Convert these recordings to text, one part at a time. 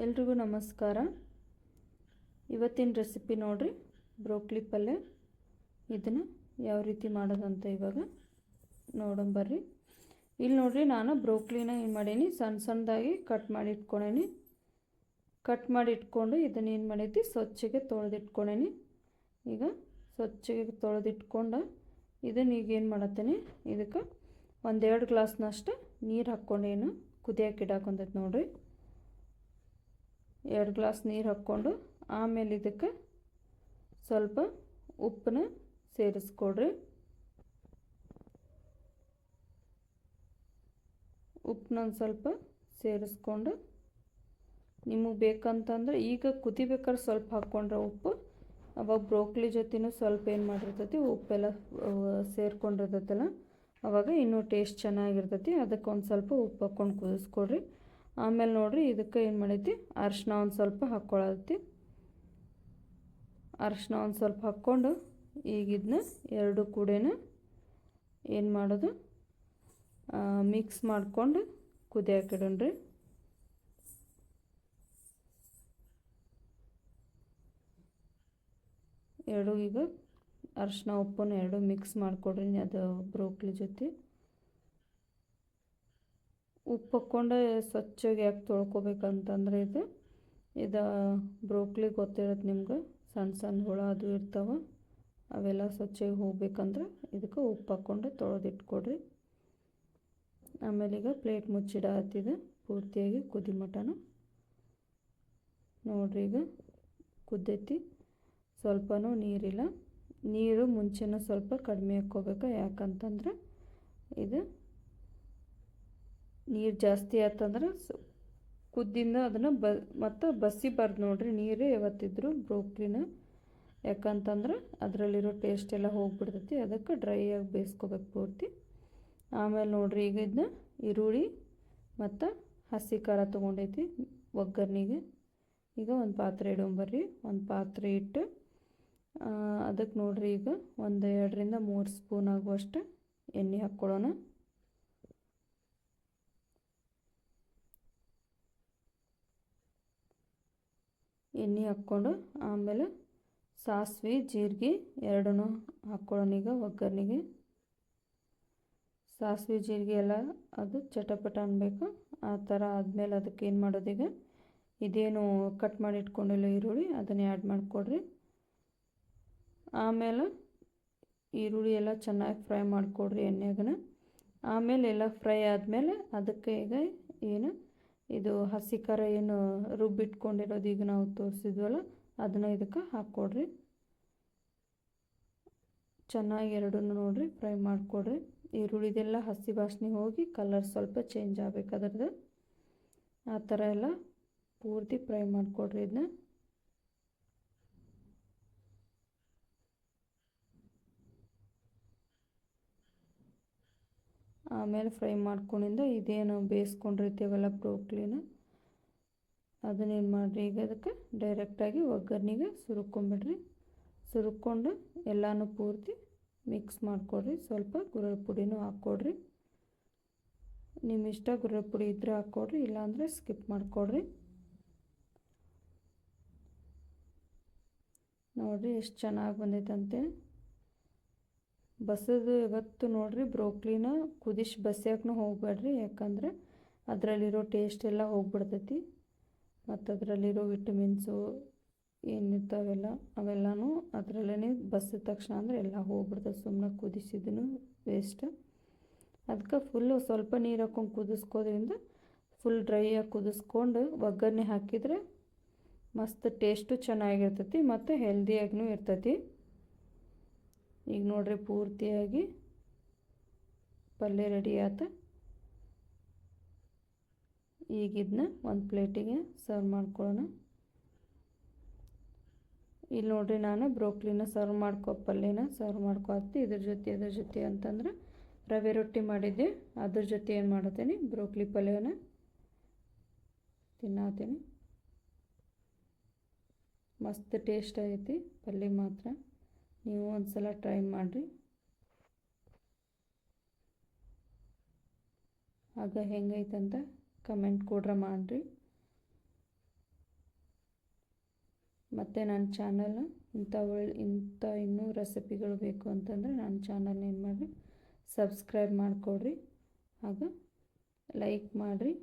ಎಲ್ರಿಗೂ ನಮಸ್ಕಾರ. ಇವತ್ತಿನ ರೆಸಿಪಿ ನೋಡ್ರಿ, ಬ್ರೋಕ್ಲಿ ಪಲ್ಯ. ಇದನ್ನು ಯಾವ ರೀತಿ ಮಾಡೋದಂತ ಇವಾಗ ನೋಡೋಣ ಬರ್ರಿ. ಇಲ್ಲಿ ನೋಡ್ರಿ, ನಾನು ಬ್ರೋಕ್ಲಿನ ಏನು ಮಾಡೀನಿ, ಸಣ್ಣ ಸಣ್ಣದಾಗಿ ಕಟ್ ಮಾಡಿ ಇಟ್ಕೊಂಡೇನಿ. ಕಟ್ ಮಾಡಿ ಇಟ್ಕೊಂಡು ಇದನ್ನು ಏನು ಮಾಡೈತಿ, ಸ್ವಚ್ಛಗೆ ತೊಳೆದಿಟ್ಕೊಂಡೇನಿ. ಈಗ ಸ್ವಚ್ಛಗೆ ತೊಳೆದಿಟ್ಕೊಂಡು ಇದನ್ನು ಈಗ ಏನು ಮಾಡತ್ತೇನೆ, ಇದಕ್ಕೆ 1-2 ಗ್ಲಾಸ್ನಷ್ಟು ನೀರು ಹಾಕ್ಕೊಂಡೇನು ಕುದಿಯೋಕೆ ಇಡಾಕೊಂತೈತೆ ನೋಡ್ರಿ. 2 ಗ್ಲಾಸ್ ನೀರು ಹಾಕ್ಕೊಂಡು ಆಮೇಲೆ ಇದಕ್ಕೆ ಸ್ವಲ್ಪ ಉಪ್ಪನ್ನ ಸೇರಿಸ್ಕೊಡ್ರಿ. ಉಪ್ಪನ್ನ ಒಂದು ಸ್ವಲ್ಪ ಸೇರಿಸ್ಕೊಂಡು ನಿಮಗೆ ಬೇಕಂತಂದ್ರೆ ಈಗ ಕುದಿಬೇಕಾದ್ರೆ ಸ್ವಲ್ಪ ಹಾಕ್ಕೊಂಡ್ರೆ ಉಪ್ಪು, ಅವಾಗ ಬ್ರೋಕ್ಲಿ ಜೊತೆನೂ ಸ್ವಲ್ಪ ಏನು ಮಾಡಿರ್ತೈತಿ, ಉಪ್ಪೆಲ್ಲ ಸೇರ್ಕೊಂಡಿರ್ತೈತಲ್ಲ, ಅವಾಗ ಇನ್ನೂ ಟೇಸ್ಟ್ ಚೆನ್ನಾಗಿರ್ತೈತಿ. ಅದಕ್ಕೆ ಒಂದು ಸ್ವಲ್ಪ ಉಪ್ಪು ಹಾಕ್ಕೊಂಡು ಕುದಿಸ್ಕೊಡ್ರಿ. ಆಮೇಲೆ ನೋಡಿರಿ, ಇದಕ್ಕೆ ಏನು ಮಾಡೈತಿ, ಅರಿಶಿನ ಒಂದು ಸ್ವಲ್ಪ ಹಾಕ್ಕೊಳತಿ. ಅರಿಶಿನ ಒಂದು ಸ್ವಲ್ಪ ಹಾಕ್ಕೊಂಡು ಈಗ ಇದನ್ನ ಎರಡು ಕೂಡೇನ ಏನು ಮಾಡೋದು, ಮಿಕ್ಸ್ ಮಾಡ್ಕೊಂಡು ಕುದಿಯಾಕಿಡೋಣ್ರಿ. ಎರಡು ಈಗ ಅರಿಶಿನ ಉಪ್ಪನ್ನು ಎರಡು ಮಿಕ್ಸ್ ಮಾಡಿಕೊಡ್ರಿ. ಅದು ಬ್ರೋಕ್ಲಿ ಜೊತೆ ಉಪ್ಪು ಹಾಕ್ಕೊಂಡು ಸ್ವಚ್ಛಗೆ ಯಾಕೆ ತೊಳ್ಕೊಬೇಕಂತಂದ್ರೆ ಇದು ಬ್ರೋಕ್ಲಿ ಗೊತ್ತಿರುತ್ತೆ ನಿಮ್ಗೆ, ಸಣ್ಣ ಸಣ್ಣ ಹುಳ ಅದು ಇರ್ತಾವೆ, ಅವೆಲ್ಲ ಸ್ವಚ್ಛಗೆ ಹೋಗ್ಬೇಕಂದ್ರೆ ಇದಕ್ಕೆ ಉಪ್ಪು ಹಾಕ್ಕೊಂಡು ತೊಳೆದಿಟ್ಕೊಡ್ರಿ. ಆಮೇಲೆ ಈಗ ಪ್ಲೇಟ್ ಮುಚ್ಚಿಡತ್ತಿದೆ ಪೂರ್ತಿಯಾಗಿ ಕುದಿ ಮಟನ. ನೋಡ್ರಿ, ಈಗ ಕುದ್ದೈತಿ, ಸ್ವಲ್ಪನೂ ನೀರಿಲ್ಲ. ನೀರು ಮುಂಚೆನೂ ಸ್ವಲ್ಪ ಕಡಿಮೆ ಹಾಕ್ಕೋಬೇಕು, ಯಾಕಂತಂದ್ರೆ ಇದು ನೀರು ಜಾಸ್ತಿ ಆಯ್ತಂದ್ರೆ ಕುದ್ದಿಂದ ಅದನ್ನು ಮತ್ತು ಬಸಿಬಾರ್ದು ನೋಡ್ರಿ. ನೀರು ಯಾವತ್ತಿದ್ರು ಬ್ರೋಕ್ಲಿನ, ಯಾಕಂತಂದ್ರೆ ಅದರಲ್ಲಿರೋ ಟೇಸ್ಟ್ ಎಲ್ಲ ಹೋಗಿಬಿಡ್ತೈತಿ. ಅದಕ್ಕೆ ಡ್ರೈ ಆಗಿ ಬೇಯಿಸ್ಕೋಬೇಕು ಪೂರ್ತಿ. ಆಮೇಲೆ ನೋಡ್ರಿ, ಈಗ ಇದನ್ನ ಈರುಳ್ಳಿ ಮತ್ತು ಹಸಿ ಖಾರ ತೊಗೊಂಡೈತಿ ಒಗ್ಗರ್ನಿಗೆ. ಈಗ ಒಂದು ಪಾತ್ರೆ ಇಡೋಂಬರ್ರಿ. ಒಂದು ಪಾತ್ರೆ ಇಟ್ಟು ಅದಕ್ಕೆ ನೋಡ್ರಿ, ಈಗ 2-3 ಸ್ಪೂನ್ ಆಗುವಷ್ಟು ಎಣ್ಣೆ ಹಾಕ್ಕೊಳ್ಳೋಣ. ಎಣ್ಣೆ ಹಾಕ್ಕೊಂಡು ಆಮೇಲೆ ಸಾಸಿವೆ ಜೀರಿಗೆ ಎರಡೂ ಹಾಕ್ಕೊಳ್ಳೋಣ. ಈಗ ಒಗ್ಗರ್ನಿಗೆ ಸಾಸಿವೆ ಜೀರಿಗೆ ಎಲ್ಲ ಅದು ಚಟಪಟ ಅನ್ಬೇಕು. ಆ ಥರ ಆದಮೇಲೆ ಅದಕ್ಕೆ ಏನು ಮಾಡೋದು, ಈಗ ಇದೇನು ಕಟ್ ಮಾಡಿ ಇಟ್ಕೊಂಡಿಲ್ಲ ಈರುಳ್ಳಿ, ಅದನ್ನು ಆ್ಯಡ್ ಮಾಡಿಕೊಡ್ರಿ. ಆಮೇಲೆ ಈರುಳ್ಳಿ ಎಲ್ಲ ಚೆನ್ನಾಗಿ ಫ್ರೈ ಮಾಡಿಕೊಡ್ರಿ ಎಣ್ಣೆಗನ. ಆಮೇಲೆ ಎಲ್ಲ ಫ್ರೈ ಆದಮೇಲೆ ಅದಕ್ಕೆ ಈಗ ಏನು ಇದು ಹಸಿ ಖಾರ ಏನು ರುಬ್ಬಿಟ್ಕೊಂಡಿರೋದು ಈಗ ನಾವು ತೋರಿಸಿದ್ವಲ್ಲ, ಅದನ್ನು ಇದಕ್ಕೆ ಹಾಕ್ಕೊಡ್ರಿ. ಚೆನ್ನಾಗಿ ಎರಡನ್ನೂ ನೋಡ್ರಿ ಫ್ರೈ ಮಾಡಿಕೊಡ್ರಿ. ಈರುಳ್ಳಿದೆಲ್ಲ ಹಸಿ ವಾಸನೆ ಹೋಗಿ ಕಲರ್ ಸ್ವಲ್ಪ ಚೇಂಜ್ ಆಗಬೇಕು ಅದರದ್ದು. ಆ ಥರ ಎಲ್ಲ ಪೂರ್ತಿ ಫ್ರೈ ಮಾಡಿಕೊಡ್ರಿ ಇದನ್ನ. ಆಮೇಲೆ ಫ್ರೈ ಮಾಡ್ಕೊಂಡಿಂದ ಇದೇನು ಬೇಯಿಸ್ಕೊಂಡಿರ್ತೀವಲ್ಲ ಬ್ರೋಕ್ಲಿನ, ಅದನ್ನೇನು ಮಾಡಿರಿ, ಈಗ ಅದಕ್ಕೆ ಡೈರೆಕ್ಟಾಗಿ ಒಗ್ಗರ್ನಿಗೆ ಸುರುಕೊಂಬಿಡ್ರಿ. ಸುರುಕ್ಕೊಂಡು ಎಲ್ಲನೂ ಪೂರ್ತಿ ಮಿಕ್ಸ್ ಮಾಡಿಕೊಡ್ರಿ. ಸ್ವಲ್ಪ ಗುರೆಳ್ ಪುಡಿನೂ ಹಾಕ್ಕೊಡ್ರಿ. ನಿಮ್ಮ ಇಷ್ಟ, ಗುರೆಳ್ ಪುಡಿ ಇದ್ದರೆ ಹಾಕ್ಕೊಡ್ರಿ, ಇಲ್ಲಾಂದರೆ ಸ್ಕಿಪ್ ಮಾಡಿಕೊಡ್ರಿ. ನೋಡಿರಿ ಎಷ್ಟು ಚೆನ್ನಾಗಿ ಬಂದೈತಂತೆ. ಬಸದು ಇವತ್ತು ನೋಡ್ರಿ, ಬ್ರೋಕ್ಲಿನ ಬಸಿಯೋಕ್ಕೂ ಹೋಗಬೇಡ್ರಿ, ಯಾಕಂದರೆ ಅದರಲ್ಲಿರೋ ಟೇಸ್ಟ್ ಎಲ್ಲ ಹೋಗ್ಬಿಡ್ತೈತಿ. ಮತ್ತು ಅದರಲ್ಲಿರೋ ವಿಟಮಿನ್ಸು ಏನಿರ್ತಾವೆಲ್ಲ ಅವೆಲ್ಲನೂ ಅದರಲ್ಲೇ ಬಸಿದ ತಕ್ಷಣ ಅಂದರೆ ಎಲ್ಲ ಹೋಗ್ಬಿಡ್ತದೆ. ಸುಮ್ಮನೆ ಕುದಿಸಿದನು ವೇಸ್ಟ್. ಅದಕ್ಕೆ ಫುಲ್ಲು ಸ್ವಲ್ಪ ನೀರು ಹಾಕ್ಕೊಂಡು ಕುದಿಸ್ಕೋದ್ರಿಂದ ಫುಲ್ ಡ್ರೈಯಾಗಿ ಕುದಿಸ್ಕೊಂಡು ಒಗ್ಗರಣೆ ಹಾಕಿದರೆ ಮಸ್ತ್ ಟೇಸ್ಟು ಚೆನ್ನಾಗಿರ್ತೈತಿ ಮತ್ತು ಹೆಲ್ದಿಯಾಗೂ ಇರ್ತೈತಿ. ಈಗ ನೋಡ್ರಿ, ಪೂರ್ತಿಯಾಗಿ ಪಲ್ಯ ರೆಡಿ ಆಯ್ತು. ಈಗ ಇದನ್ನ ಒಂದು ಪ್ಲೇಟಿಗೆ ಸರ್ವ್ ಮಾಡ್ಕೊಳ್ಳೋಣ. ಇಲ್ಲಿ ನೋಡ್ರಿ, ನಾನು ಬ್ರೋಕ್ಲಿನ ಪಲ್ಯನ ಸರ್ವ್ ಮಾಡ್ಕೊಳ್ತೀನಿ. ಇದ್ರ ಜೊತೆ ಅಂತಂದ್ರೆ ರವೆ ರೊಟ್ಟಿ ಮಾಡಿದ್ದೆ, ಅದ್ರ ಜೊತೆ ಏನು ಮಾಡ್ತೀನಿ, ಬ್ರೋಕ್ಲಿ ಪಲ್ಯನ ತಿನ್ನತೀನಿ. ಮಸ್ತ್ ಟೇಸ್ಟ್ ಐತಿ ಪಲ್ಯ ಮಾತ್ರ. ನೀವು ಒಂದು ಸಲ ಟ್ರೈ ಮಾಡಿರಿ. ಆಗ ಹೆಂಗೈತಂತ ಕಮೆಂಟ್ ಕೊಡ್ರೆ ಮಾಡಿರಿ. ಮತ್ತು ನನ್ನ ಚಾನಲ್ ಇಂಥ ಇನ್ನೂ ರೆಸಿಪಿಗಳು ಬೇಕು ಅಂತಂದರೆ ನನ್ನ ಚಾನಲ್ನ ಏನು ಮಾಡಿರಿ, ಸಬ್ಸ್ಕ್ರೈಬ್ ಮಾಡಿಕೊಡ್ರಿ, ಆಗ ಲೈಕ್ ಮಾಡಿರಿ.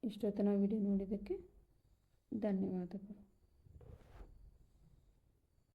ಇಷ್ಟೊತ್ತನ ವಿಡಿಯೋ ನೋಡಿದ್ದಕ್ಕೆ ಧನ್ಯವಾದಗಳು.